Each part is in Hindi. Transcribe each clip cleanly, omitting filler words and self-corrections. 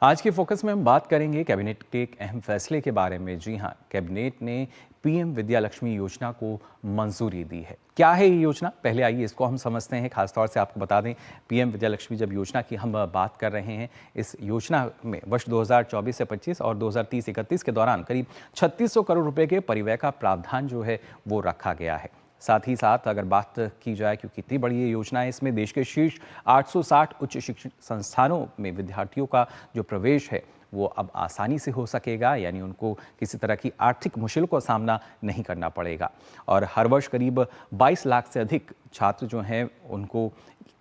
आज के फोकस में हम बात करेंगे कैबिनेट के एक अहम फैसले के बारे में। जी हां, कैबिनेट ने पीएम विद्या लक्ष्मी योजना को मंजूरी दी है। क्या है ये योजना? पहले आइए इसको हम समझते हैं। खासतौर से आपको बता दें, पीएम विद्या लक्ष्मी जब योजना की हम बात कर रहे हैं, इस योजना में वर्ष 2024 से 25 और 2030-31 के दौरान करीब 3600 करोड़ रुपए के परिव्यय का प्रावधान जो है वो रखा गया है। साथ ही साथ अगर बात की जाए कि कितनी बड़ी ये योजना है, इसमें देश के शीर्ष 860 उच्च शिक्षण संस्थानों में विद्यार्थियों का जो प्रवेश है वो अब आसानी से हो सकेगा, यानी उनको किसी तरह की आर्थिक मुश्किल का सामना नहीं करना पड़ेगा। और हर वर्ष करीब 22 लाख से अधिक छात्र जो हैं उनको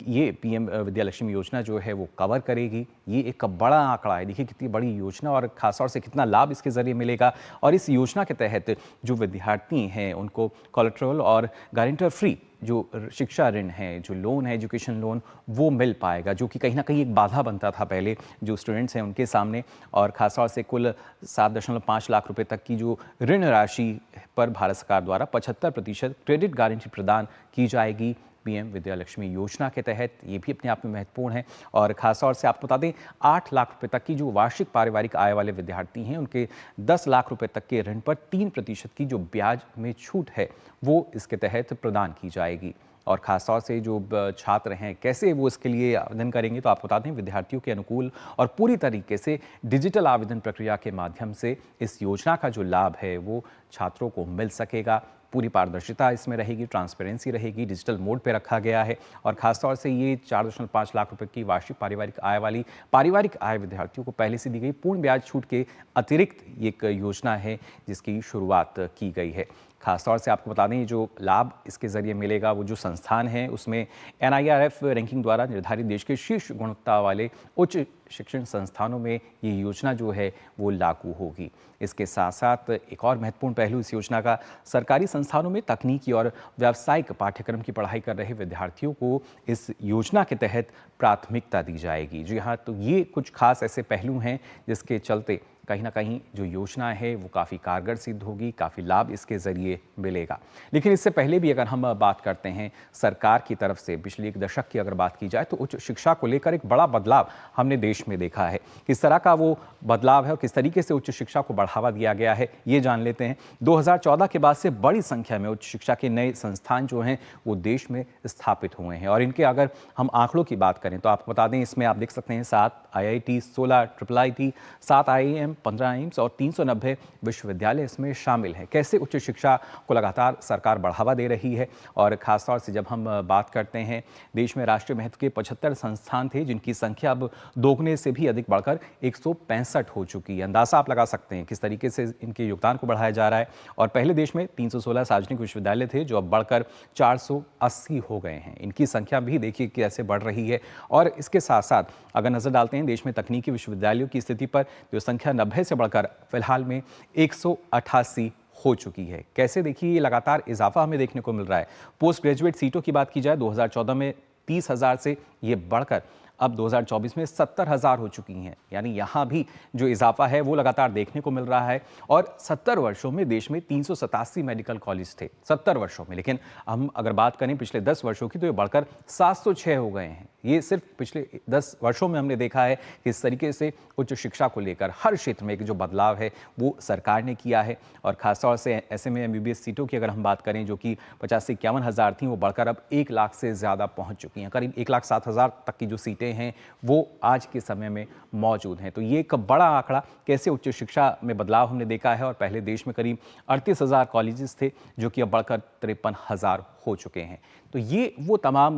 ये पीएम विद्या लक्ष्मी योजना जो है वो कवर करेगी। ये एक बड़ा आंकड़ा है। देखिए कितनी बड़ी योजना और खासतौर से कितना लाभ इसके ज़रिए मिलेगा। और इस योजना के तहत जो विद्यार्थी हैं उनको कोलेटरल और गारंटर फ्री जो शिक्षा ऋण है, जो लोन है, एजुकेशन लोन, वो मिल पाएगा, जो कि कहीं ना कहीं एक बाधा बनता था पहले जो स्टूडेंट्स हैं उनके सामने। और खासतौर से कुल 7.5 लाख रुपए तक की जो ऋण राशि पर भारत सरकार द्वारा 75% क्रेडिट गारंटी प्रदान की जाएगी पीएम विद्या लक्ष्मी योजना के तहत। ये भी अपने आप में महत्वपूर्ण है। और खासतौर से आपको बता दें, 8 लाख रुपए तक की जो वार्षिक पारिवारिक आय वाले विद्यार्थी हैं उनके 10 लाख रुपए तक के ऋण पर 3% की जो ब्याज में छूट है वो इसके तहत प्रदान की जाएगी। और खासतौर से जो छात्र हैं कैसे वो इसके लिए आवेदन करेंगे, तो आपको बता दें विद्यार्थियों के अनुकूल और पूरी तरीके से डिजिटल आवेदन प्रक्रिया के माध्यम से इस योजना का जो लाभ है वो छात्रों को मिल सकेगा। पूरी पारदर्शिता इसमें रहेगी, ट्रांसपेरेंसी रहेगी, डिजिटल मोड पे रखा गया है। और खासतौर से ये 4.5 लाख रुपए की वार्षिक पारिवारिक आय वाली पारिवारिक आय विद्यार्थियों को पहले से दी गई पूर्ण ब्याज छूट के अतिरिक्त एक योजना है जिसकी शुरुआत की गई है। खासतौर से आपको बता दें जो लाभ इसके ज़रिए मिलेगा वो जो संस्थान है उसमें NIRF रैंकिंग द्वारा निर्धारित देश के शीर्ष गुणवत्ता वाले उच्च शिक्षण संस्थानों में ये योजना जो है वो लागू होगी। इसके साथ साथ एक और महत्वपूर्ण पहलू इस योजना का, सरकारी संस्थानों में तकनीकी और व्यावसायिक पाठ्यक्रम की पढ़ाई कर रहे विद्यार्थियों को इस योजना के तहत प्राथमिकता दी जाएगी। जी हाँ, तो ये कुछ खास ऐसे पहलू हैं जिसके चलते कहीं ना कहीं जो योजना है वो काफ़ी कारगर सिद्ध होगी, काफ़ी लाभ इसके ज़रिए मिलेगा। लेकिन इससे पहले भी अगर हम बात करते हैं सरकार की तरफ से पिछले एक दशक की अगर बात की जाए तो उच्च शिक्षा को लेकर एक बड़ा बदलाव हमने देश में देखा है। किस तरह का वो बदलाव है और किस तरीके से उच्च शिक्षा को बढ़ावा दिया गया है ये जान लेते हैं। 2014 के बाद से बड़ी संख्या में उच्च शिक्षा के नए संस्थान जो हैं वो देश में स्थापित हुए हैं। और इनके अगर हम आंकड़ों की बात करें तो आपको बता दें, इसमें आप देख सकते हैं 7 IIT, 16 IIIT, 7 IIM, 15 एम्स और 390 विश्वविद्यालय इसमें शामिल हैं। कैसे उच्च शिक्षा को लगातार सरकार बढ़ावा दे रही है। और खासतौर से जब हम बात करते हैं, देश में राष्ट्रीय महत्व के 75 संस्थान थे जिनकी संख्या अब दोगुने से भी अधिक बढ़कर 165 हो चुकी है। अंदाजा आप लगा सकते हैं किस तरीके से इनके योगदान को बढ़ाया जा रहा है। और पहले देश में 316 सार्वजनिक विश्वविद्यालय थे जो अब बढ़कर 480 हो गए हैं। इनकी संख्या भी देखिए कैसे बढ़ रही है। और इसके साथ साथ अगर नजर डालते हैं देश में तकनीकी विश्वविद्यालयों की स्थिति पर, तो संख्या 90 से बढ़कर फिलहाल में 188 हो चुकी है। कैसे देखिए ये लगातार इजाफा हमें देखने को मिल रहा है। पोस्ट ग्रेजुएट सीटों की बात की जाए 2014 में 30,000 से ये बढ़कर अब 2024 में 70,000 हो चुकी हैं। यानी यहाँ भी जो इजाफा है वो लगातार देखने को मिल रहा है। और 70 वर्षों में देश में 387 मेडिकल कॉलेज थे, 70 वर्षों में। लेकिन हम अगर बात करें पिछले 10 वर्षों की तो ये बढ़कर 706 हो गए हैं। ये सिर्फ पिछले 10 वर्षों में हमने देखा है कि इस तरीके से उच्च शिक्षा को लेकर हर क्षेत्र में एक जो बदलाव है वो सरकार ने किया है। और खासतौर से ऐसे में MBBS सीटों की अगर हम बात करें जो कि 50 से 51 हज़ार थी, वो बढ़कर अब 1 लाख से ज़्यादा पहुंच चुकी हैं। करीब 1,07,000 तक की जो सीटें हैं वो आज के समय में मौजूद हैं। तो ये एक बड़ा आंकड़ा, कैसे उच्च शिक्षा में बदलाव हमने देखा है। और पहले देश में करीब 38,000 कॉलेजेस थे जो कि अब बढ़कर 53,000 हो चुके हैं। तो ये वो तमाम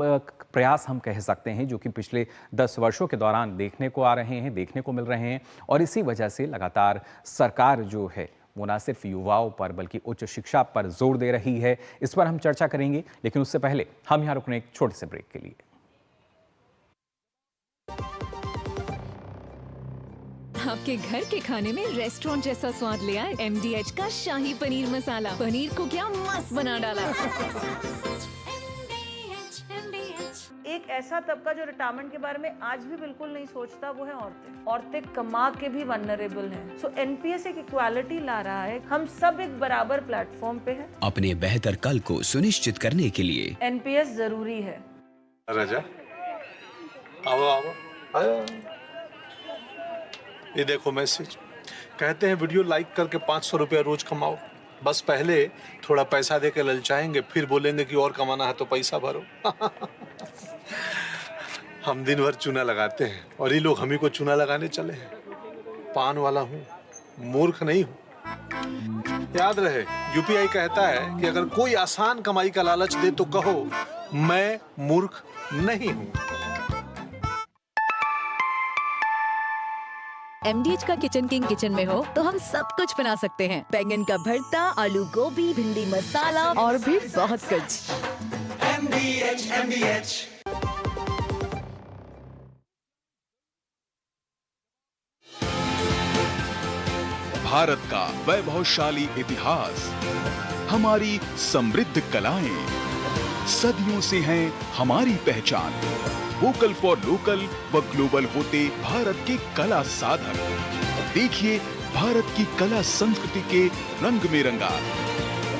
प्रयास हम कह सकते हैं जो कि पिछले 10 वर्षों के दौरान देखने को आ रहे हैं, देखने को मिल रहे हैं। और इसी वजह से लगातार सरकार जो है वो ना सिर्फ युवाओं पर बल्कि उच्च शिक्षा पर जोर दे रही है। इस पर हम चर्चा करेंगे, लेकिन उससे पहले हम यहाँ रुकने एक छोटे से ब्रेक के लिए। आपके घर के खाने में रेस्टोरेंट जैसा स्वाद ले आए MDH का शाही पनीर मसाला। पनीर को क्या मस्त बना डाला। एक ऐसा तबका जो रिटायरमेंट के बारे में आज भी बिल्कुल नहीं सोचता वो है औरतें। औरतें कमा के भी वल्नरेबल हैं। सो NPS एक इक्वालिटी ला रहा है। हम सब एक बराबर प्लेटफॉर्म पे हैं। अपने बेहतर कल को सुनिश्चित करने के लिए NPS जरूरी है। राजा आओ आओ आओ। ये देखो मैसेज, कहते हैं वीडियो लाइक करके 500 रुपया रोज कमाओ। बस पहले थोड़ा पैसा दे के ललचाएंगे, फिर बोलेंगे कि और कमाना है तो पैसा भरो। हम दिन भर चूना लगाते हैं और ये लोग हम ही को चूना लगाने चले हैं। पान वाला हूँ, मूर्ख नहीं हूँ। याद रहे, यूपीआई कहता है कि अगर कोई आसान कमाई का लालच दे तो कहो मैं मूर्ख नहीं हूँ। MDH का किचन किंग किचन में हो तो हम सब कुछ बना सकते हैं। बैंगन का भरता, आलू गोभी, भिंडी मसाला और भी बहुत कुछ। MDH भारत का वैभवशाली इतिहास, हमारी समृद्ध कलाएं, सदियों से हैं हमारी पहचान। वोकल फॉर लोकल व ग्लोबल होते भारत के कला साधक। देखिए भारत की कला संस्कृति के रंग में रंगा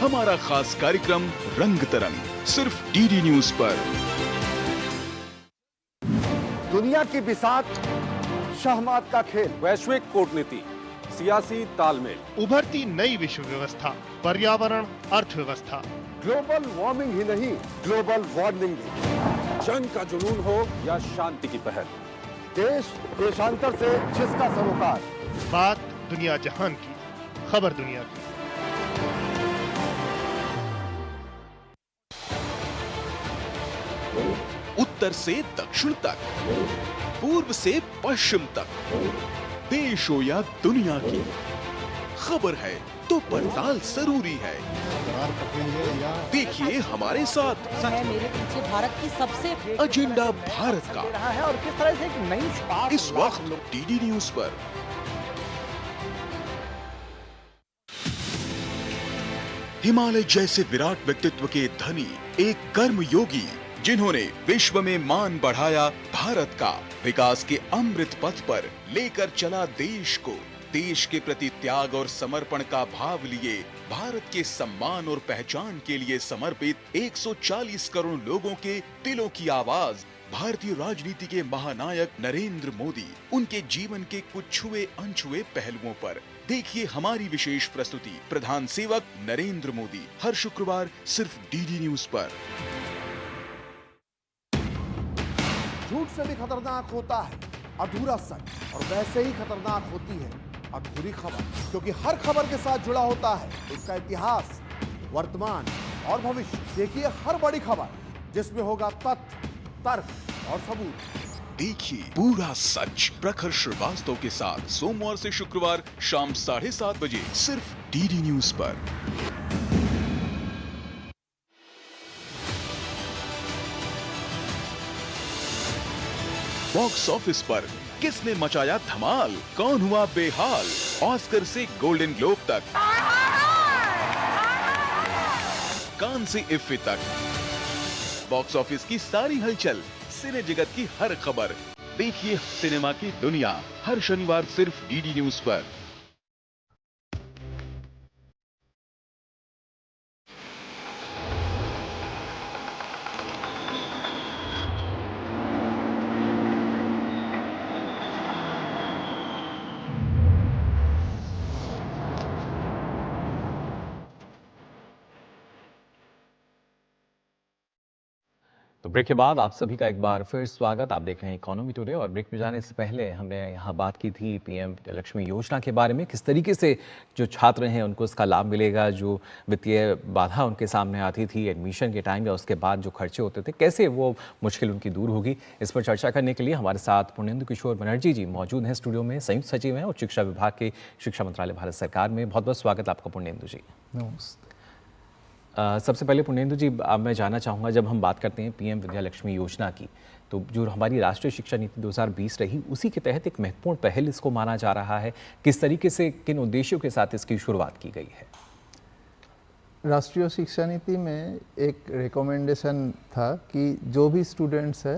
हमारा खास कार्यक्रम रंग तरंग, सिर्फ डीडी न्यूज पर। दुनिया की बिसात शहमात का खेल, वैश्विक कूटनीति, सियासी तालमेल, उभरती नई विश्व व्यवस्था, पर्यावरण, अर्थव्यवस्था, ग्लोबल वार्मिंग ही नहीं, ग्लोबल वार्निंग भी। जंग का जुनून हो या शांति की पहल, देश देशांतर से जिसका सरोकार। बात दुनिया जहान की, खबर दुनिया की। उत्तर से दक्षिण तक, पूर्व से पश्चिम तक, देश हो या दुनिया की, खबर है तो पड़ताल जरूरी है। देखिए हमारे साथ मेरे पीछे भारत की सबसे एजेंडा भारत का रहा है और किस तरह से एक नई शुरुआत इस वक्त डीडी न्यूज पर। हिमालय जैसे विराट व्यक्तित्व के धनी, एक कर्म योगी जिन्होंने विश्व में मान बढ़ाया भारत का, विकास के अमृत पथ पर लेकर चला देश को, देश के प्रति त्याग और समर्पण का भाव लिए भारत के सम्मान और पहचान के लिए समर्पित 140 करोड़ लोगों के दिलों की आवाज, भारतीय राजनीति के महानायक नरेंद्र मोदी, उनके जीवन के कुछ छुए अनछुए पहलुओं पर देखिए हमारी विशेष प्रस्तुति प्रधान सेवक नरेंद्र मोदी, हर शुक्रवार सिर्फ डीडी न्यूज पर। झूठ से भी खतरनाक होता है अधूरा सच, और वैसे ही खतरनाक होती है अधूरी खबर, क्योंकि हर खबर के साथ जुड़ा होता है उसका इतिहास, वर्तमान और भविष्य। देखिए हर बड़ी खबर जिसमें होगा तथ्य, तर्क और सबूत। देखिए पूरा सच प्रखर श्रीवास्तव के साथ सोमवार से शुक्रवार शाम 7:30 बजे सिर्फ डीडी न्यूज पर। बॉक्स ऑफिस पर किसने मचाया धमाल, कौन हुआ बेहाल, ऑस्कर से गोल्डन ग्लोब तक, कान से इफ्फी तक, बॉक्स ऑफिस की सारी हलचल, सिने जगत की हर खबर। देखिए सिनेमा की दुनिया हर शनिवार सिर्फ डीडी न्यूज पर। तो ब्रेक के बाद आप सभी का एक बार फिर स्वागत। आप देख रहे हैं इकोनॉमी टुडे, और ब्रेक में जाने से पहले हमने यहाँ बात की थी पीएम विद्यालक्ष्मी योजना के बारे में, किस तरीके से जो छात्र हैं उनको इसका लाभ मिलेगा, जो वित्तीय बाधा उनके सामने आती थी एडमिशन के टाइम या उसके बाद जो खर्चे होते थे, कैसे वो मुश्किल उनकी दूर होगी। इस पर चर्चा करने के लिए हमारे साथ पुण्येंदु किशोर बनर्जी जी मौजूद हैं स्टूडियो में, संयुक्त सचिव हैं और शिक्षा विभाग के शिक्षा मंत्रालय भारत सरकार में। बहुत बहुत स्वागत आपका पुण्येंदु जी। नमस्ते। सबसे पहले पुण्येंदु जी, अब मैं जानना चाहूँगा, जब हम बात करते हैं पीएम विद्यालक्ष्मी योजना की, तो जो हमारी राष्ट्रीय शिक्षा नीति 2020 रही, उसी के तहत एक महत्वपूर्ण पहल इसको माना जा रहा है। किस तरीके से, किन उद्देश्यों के साथ इसकी शुरुआत की गई है? राष्ट्रीय शिक्षा नीति में एक रिकमेंडेशन था कि जो भी स्टूडेंट्स है,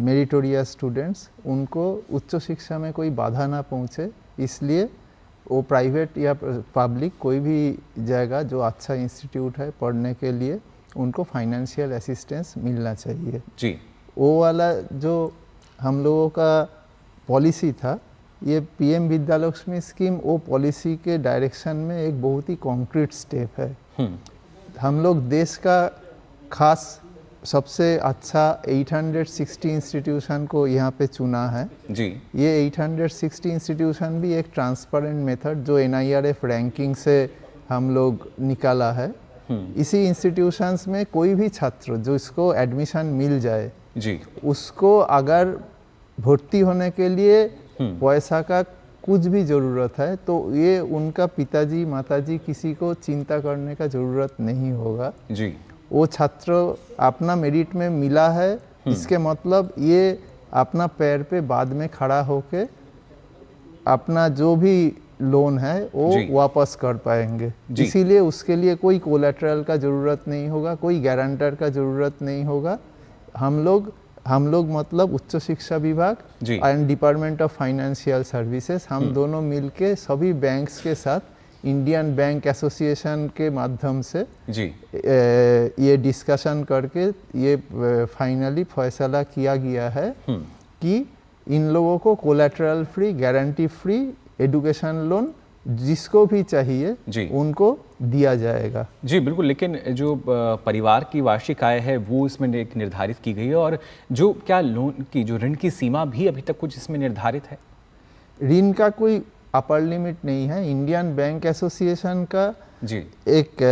मेरिटोरियस स्टूडेंट्स, उनको उच्च शिक्षा में कोई बाधा ना पहुँचे, इसलिए वो प्राइवेट या पब्लिक कोई भी जगह जो अच्छा इंस्टीट्यूट है पढ़ने के लिए, उनको फाइनेंशियल असिस्टेंस मिलना चाहिए जी। वो वाला जो हम लोगों का पॉलिसी था, ये पीएम विद्यालक्ष्मी स्कीम वो पॉलिसी के डायरेक्शन में एक बहुत ही कॉन्क्रीट स्टेप है। हम लोग देश का खास सबसे अच्छा 860 इंस्टीट्यूशन को यहाँ पे चुना है जी। ये 860 इंस्टीट्यूशन भी एक ट्रांसपेरेंट मेथड जो NIRF रैंकिंग से हम लोग निकाला है। इसी इंस्टीट्यूशंस में कोई भी छात्र जो इसको एडमिशन मिल जाए जी, उसको अगर भर्ती होने के लिए पैसा का कुछ भी ज़रूरत है तो ये उनका पिताजी माताजी किसी को चिंता करने का ज़रूरत नहीं होगा जी। वो छात्र अपना मेरिट में मिला है, इसके मतलब ये अपना पैर पे बाद में खड़ा होके अपना जो भी लोन है वो वापस कर पाएंगे। इसीलिए उसके लिए कोई कोलैटरल का ज़रूरत नहीं होगा, कोई गारंटर का ज़रूरत नहीं होगा। हम लोग मतलब उच्च शिक्षा विभाग and department of financial services हम दोनों मिलके सभी बैंक्स के साथ इंडियन बैंक एसोसिएशन के माध्यम से ये डिस्कशन करके ये फाइनली फैसला किया गया है कि इन लोगों को collateral free guarantee free education loan जिसको भी चाहिए उनको दिया जाएगा। जी बिल्कुल, लेकिन जो परिवार की वार्षिक आय है वो इसमें एक निर्धारित की गई है और जो क्या लोन की जो ऋण की सीमा भी अभी तक कुछ इसमें निर्धारित है? ऋण का कोई अपर लिमिट नहीं है। इंडियन बैंक एसोसिएशन का एक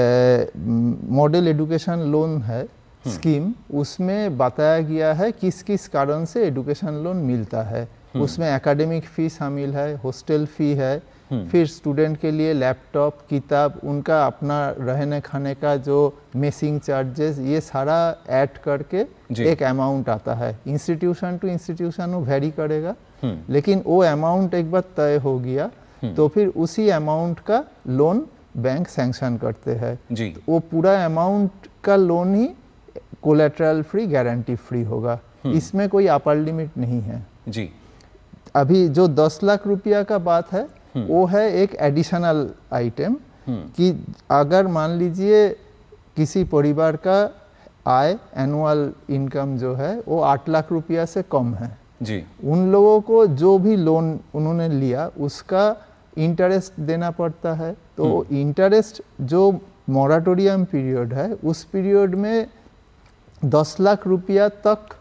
मॉडल एजुकेशन लोन है स्कीम, उसमें बताया गया है किस किस कारण से एजुकेशन लोन मिलता है। उसमें एकेडमिक फी शामिल है, हॉस्टल फी है, फिर स्टूडेंट के लिए लैपटॉप किताब उनका अपना रहने खाने का जो मेसिंग चार्जेस ये सारा ऐड करके एक अमाउंट आता है। इंस्टीट्यूशन टू इंस्टीट्यूशन वो वेरी करेगा, लेकिन वो अमाउंट एक बार तय हो गया तो फिर उसी अमाउंट का लोन बैंक सैंक्शन करते हैं। वो पूरा अमाउंट का लोन ही कोलैटरल फ्री गारंटी फ्री होगा, इसमें कोई अपर लिमिट नहीं है जी। अभी जो 10 लाख रुपया का बात है वो है एक एडिशनल आइटम कि अगर मान लीजिए किसी परिवार का आय एनुअल इनकम जो है वो 8 लाख रुपया से कम है जी, उन लोगों को जो भी लोन उन्होंने लिया उसका इंटरेस्ट देना पड़ता है। तो इंटरेस्ट जो मॉरेटोरियम पीरियड है उस पीरियड में 10 लाख रुपया तक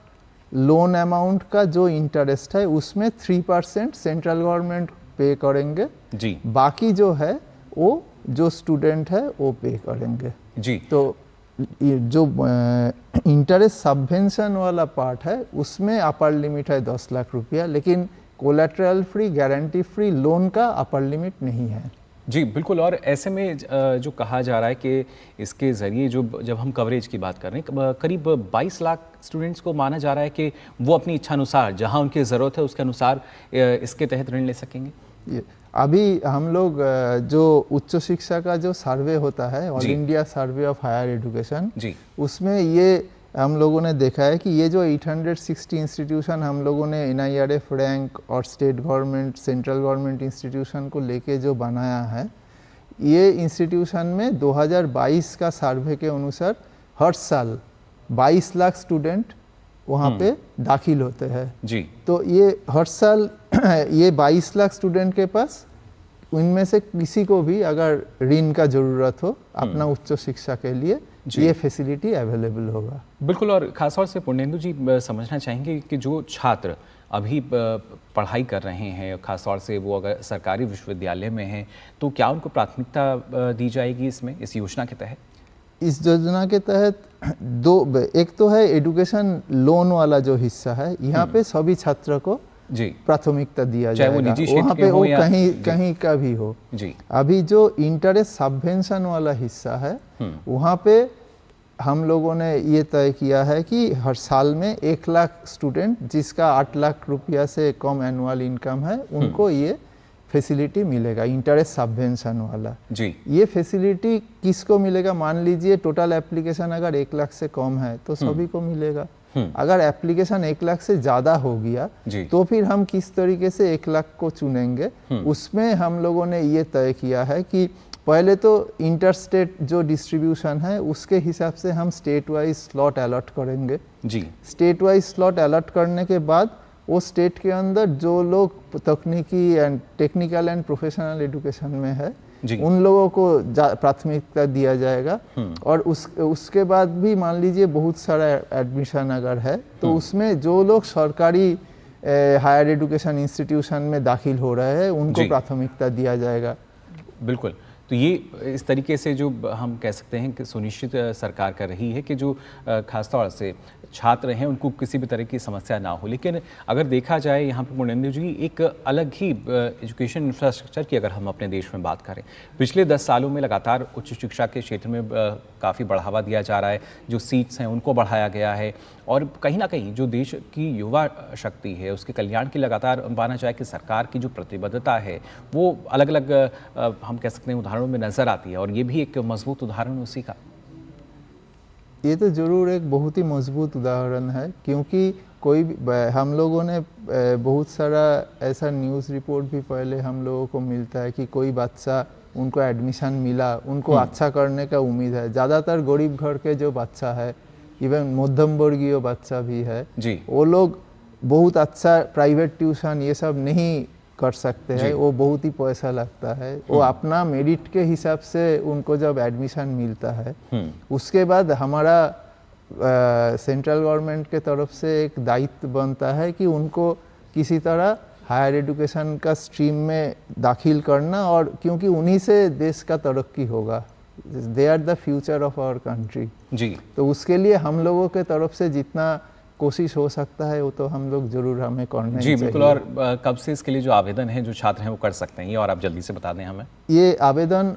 लोन अमाउंट का जो इंटरेस्ट है उसमें 3% सेंट्रल गवर्नमेंट पे करेंगे जी, बाकी जो है वो जो स्टूडेंट है वो पे करेंगे जी। तो जो इंटरेस्ट सबवेंशन वाला पार्ट है उसमें अपर लिमिट है 10 लाख रुपया, लेकिन collateral free guarantee free loan का अपर लिमिट नहीं है जी बिल्कुल। और ऐसे में जो कहा जा रहा है कि इसके ज़रिए जब हम कवरेज की बात कर रहे हैं करीब 22 लाख स्टूडेंट्स को माना जा रहा है कि वो अपनी इच्छा अनुसार जहां उनकी ज़रूरत है उसके अनुसार इसके तहत ऋण ले सकेंगे। अभी हम लोग जो उच्च शिक्षा का जो सर्वे होता है all India survey of higher education उसमें ये हम लोगों ने देखा है कि ये जो 860 इंस्टीट्यूशन हम लोगों ने NIRF रैंक और state government central government institution को लेके जो बनाया है ये इंस्टीट्यूशन में 2022 का सर्वे के अनुसार हर साल 22 लाख स्टूडेंट वहाँ पे दाखिल होते हैं जी। तो ये हर साल ये 22 लाख स्टूडेंट के पास उनमें से किसी को भी अगर ऋण का ज़रूरत हो अपना उच्च शिक्षा के लिए ये फैसिलिटी अवेलेबल होगा। बिल्कुल। और खासतौर से पुर्णेंदु जी समझना चाहेंगे कि जो छात्र अभी पढ़ाई कर रहे हैं खासतौर से वो अगर सरकारी विश्वविद्यालय में हैं तो क्या उनको प्राथमिकता दी जाएगी इसमें इस योजना के तहत? इस योजना के तहत एक तो है एजुकेशन लोन वाला जो हिस्सा है यहाँ पे सभी छात्र को प्राथमिकता दिया जाएगा, वहाँ पे वो कहीं का भी हो जी। अभी जो इंटरेस्ट सबवेंशन वाला हिस्सा है वहाँ पे हम लोगों ने ये तय किया है कि हर साल में 1 लाख स्टूडेंट जिसका 8 लाख रुपया से कम एनुअल इनकम है उनको ये फैसिलिटी मिलेगा इंटरेस्ट सबवेंशन वाला जी। ये फैसिलिटी किसको मिलेगा? मान लीजिए टोटल एप्लीकेशन अगर 1 लाख से कम है तो सभी को मिलेगा। अगर एप्लीकेशन 1 लाख से ज़्यादा हो गया तो फिर हम किस तरीके से 1 लाख को चुनेंगे उसमें हम लोगों ने ये तय किया है कि पहले तो इंटर स्टेट जो डिस्ट्रीब्यूशन है उसके हिसाब से हम स्टेट वाइज स्लॉट अलॉट करेंगे जी। स्टेट वाइज स्लॉट अलॉट करने के बाद वो स्टेट के अंदर जो लोग तकनीकी and technical and professional education में है उन लोगों को प्राथमिकता दिया जाएगा। और उसके बाद भी मान लीजिए बहुत सारा एडमिशन अगर है तो उसमें जो लोग सरकारी हायर एजुकेशन इंस्टीट्यूशन में दाखिल हो रहे हैं उनको प्राथमिकता दिया जाएगा। बिल्कुल, तो ये इस तरीके से जो हम कह सकते हैं कि सुनिश्चित सरकार कर रही है कि जो खासतौर से छात्र हैं उनको किसी भी तरह की समस्या ना हो। लेकिन अगर देखा जाए यहाँ पर पूर्णेंदु जी, एक अलग ही एजुकेशन इंफ्रास्ट्रक्चर की अगर हम अपने देश में बात करें, पिछले 10 सालों में लगातार उच्च शिक्षा के क्षेत्र में काफ़ी बढ़ावा दिया जा रहा है। जो सीट्स हैं उनको बढ़ाया गया है और कहीं ना कहीं जो देश की युवा शक्ति है उसके कल्याण की लगातार माना जाए कि सरकार की जो प्रतिबद्धता है वो अलग अलग हम कह सकते हैं उदाहरणों में नज़र आती है और ये भी एक मजबूत उदाहरण उसी का। ये तो ज़रूर एक बहुत ही मजबूत उदाहरण है, क्योंकि कोई हम लोगों ने बहुत सारा ऐसा न्यूज़ रिपोर्ट भी पहले हम लोगों को मिलता है कि कोई बच्चा उनको एडमिशन मिला, उनको अच्छा करने का उम्मीद है। ज़्यादातर गरीब घर के जो बच्चा है, इवन मध्यम वर्गीय बच्चा भी है जी, वो लोग बहुत अच्छा प्राइवेट ट्यूशन ये सब नहीं कर सकते हैं, वो बहुत ही पैसा लगता है। वो अपना मेरिट के हिसाब से उनको जब एडमिशन मिलता है उसके बाद हमारा सेंट्रल गवर्नमेंट के तरफ से एक दायित्व बनता है कि उनको किसी तरह हायर एजुकेशन का स्ट्रीम में दाखिल करना, और क्योंकि उन्हीं से देश का तरक्की होगा। They are the future of our country जी। तो उसके लिए हम लोगों के तरफ से जितना कोशिश हो सकता है वो तो हम लोग जरूर हमें करने जी बिल्कुल। और कब से इसके लिए जो आवेदन है जो छात्र हैं वो कर सकते हैं, ये और आप जल्दी से बता दें हमें। ये आवेदन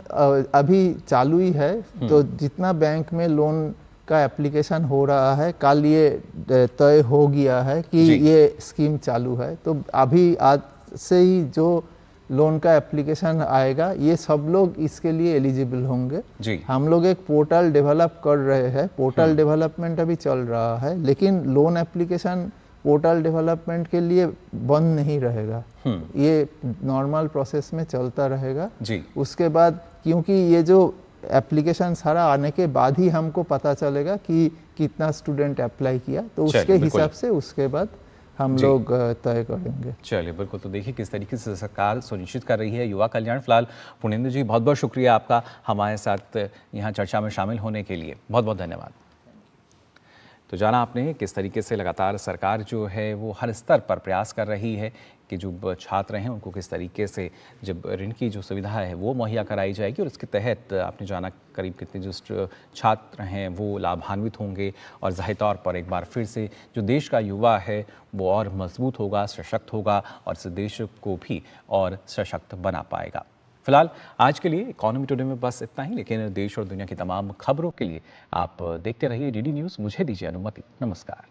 अभी चालू ही है, तो जितना बैंक में लोन का एप्लीकेशन हो रहा है, कल ये तय हो गया है कि ये स्कीम चालू है। तो अभी आज से ही जो लोन का एप्लीकेशन आएगा ये सब लोग इसके लिए एलिजिबल होंगे जी। हम लोग एक पोर्टल डेवलप कर रहे हैं, पोर्टल डेवलपमेंट अभी चल रहा है, लेकिन लोन एप्लीकेशन पोर्टल डेवलपमेंट के लिए बंद नहीं रहेगा, ये नॉर्मल प्रोसेस में चलता रहेगा जी। उसके बाद क्योंकि ये जो एप्लीकेशन सारा आने के बाद ही हमको पता चलेगा कि कितना स्टूडेंट अप्लाई किया, तो उसके हिसाब से उसके बाद हम लोग तय करेंगे। चलिए बिल्कुल। तो देखिए किस तरीके से सरकार सुनिश्चित कर रही है युवा कल्याण। फिलहाल पूर्णेंदु जी बहुत बहुत शुक्रिया आपका हमारे साथ यहाँ चर्चा में शामिल होने के लिए, बहुत बहुत धन्यवाद। तो जाना आपने किस तरीके से लगातार सरकार जो है वो हर स्तर पर प्रयास कर रही है कि जो छात्र हैं उनको किस तरीके से जब ऋण की जो सुविधा है वो मुहैया कराई जाएगी, और इसके तहत आपने जाना करीब कितने जो छात्र हैं वो लाभान्वित होंगे, और ज़ाहिर तौर पर एक बार फिर से जो देश का युवा है वो और मजबूत होगा, सशक्त होगा और इस देश को भी और सशक्त बना पाएगा। फिलहाल आज के लिए इकोनॉमी टुडे में बस इतना ही, लेकिन देश और दुनिया की तमाम खबरों के लिए आप देखते रहिए डीडी न्यूज़। मुझे दीजिए अनुमति, नमस्कार।